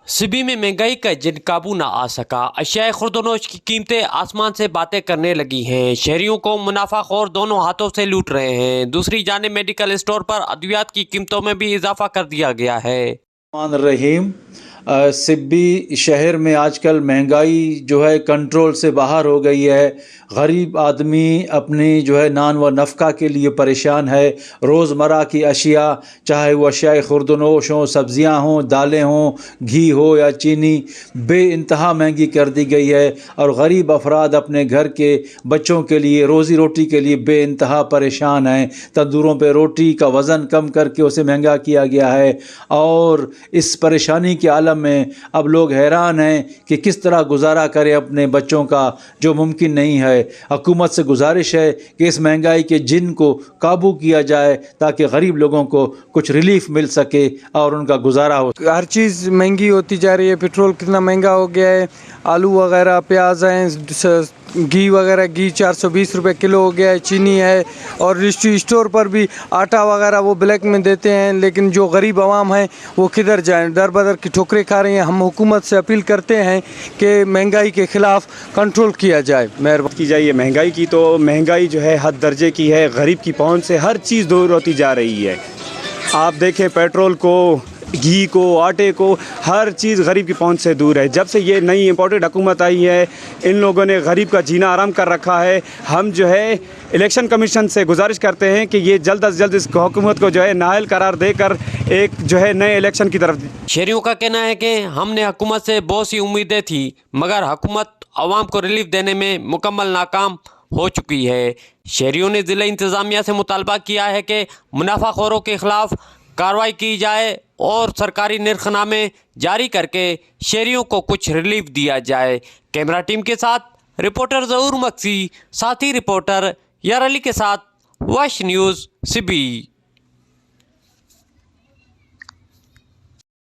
सिबी में महंगाई का जिन काबू ना आ सका। अशियाए खुर्दनोश की कीमतें आसमान से बातें करने लगी हैं। शहरियों को मुनाफाखोर दोनों हाथों से लूट रहे हैं। दूसरी जानिब मेडिकल स्टोर पर अद्वियात की कीमतों में भी इजाफा कर दिया गया है। रहीम सिब्बी शहर में आजकल महंगाई जो है कंट्रोल से बाहर हो गई है। गरीब आदमी अपनी जो है नान व नफ़्का के लिए परेशान है। रोज़मर्रा की अशिया, चाहे वो अशियाए खुर्दनोश हों, सब्ज़ियाँ हों, दालें हों, घी हो या चीनी, बेइंतहा महंगी कर दी गई है। और गरीब अफराद अपने घर के बच्चों के लिए रोज़ी रोटी के लिए बेइंतहा परेशान हैं। तंदूरों पे रोटी का वज़न कम करके उसे महंगा किया गया है। और इस परेशानी के आलम में अब लोग हैरान हैं कि किस तरह गुजारा करें अपने बच्चों का, जो मुमकिन नहीं है। हुकूमत से गुजारिश है कि इस महंगाई के जिन को काबू किया जाए ताकि गरीब लोगों को कुछ रिलीफ मिल सके और उनका गुजारा हो। हर चीज़ महंगी होती जा रही है। पेट्रोल कितना महंगा हो गया है, आलू वगैरह, प्याज हैं, घी वगैरह, घी 420 रुपए किलो हो गया है, चीनी है। और डिस्ट्री स्टोर पर भी आटा वगैरह वो ब्लैक में देते हैं, लेकिन जो गरीब आवाम है वो किधर जाएं, दर बदर की ठोकरें खा रही हैं। हम हुकूमत से अपील करते हैं कि महंगाई के ख़िलाफ़ कंट्रोल किया जाए, मेहरबानी की जाए। महंगाई की तो महंगाई जो है हद दर्जे की है। गरीब की पहुंच से हर चीज़ दूर होती जा रही है। आप देखें पेट्रोल को, घी को, आटे को, हर चीज़ गरीब की पहुंच से दूर है। जब से ये नई इम्पोर्टेड हुकूमत आई है, इन लोगों ने गरीब का जीना आराम कर रखा है। हम जो है इलेक्शन कमीशन से गुजारिश करते हैं कि ये जल्द अज जल्द इस हुकूमत को जो है नाअहल करार देकर एक जो है नए इलेक्शन की तरफ। शहरियों का कहना है कि हमने हुकूमत से बहुत सी उम्मीदें थी, मगर हुकूमत आवाम को रिलीफ देने में मुकम्मल नाकाम हो चुकी है। शहरियों ने ज़िला इंतज़ामिया से मुतालबा किया है कि मुनाफाखोरों के ख़िलाफ़ कार्रवाई की जाए और सरकारी निर्खनामे जारी करके शहरियों को कुछ रिलीफ दिया जाए। कैमरा टीम के साथ रिपोर्टर ज़हूर मक्सी, साथी रिपोर्टर यार अली के साथ वश न्यूज़ सिबी।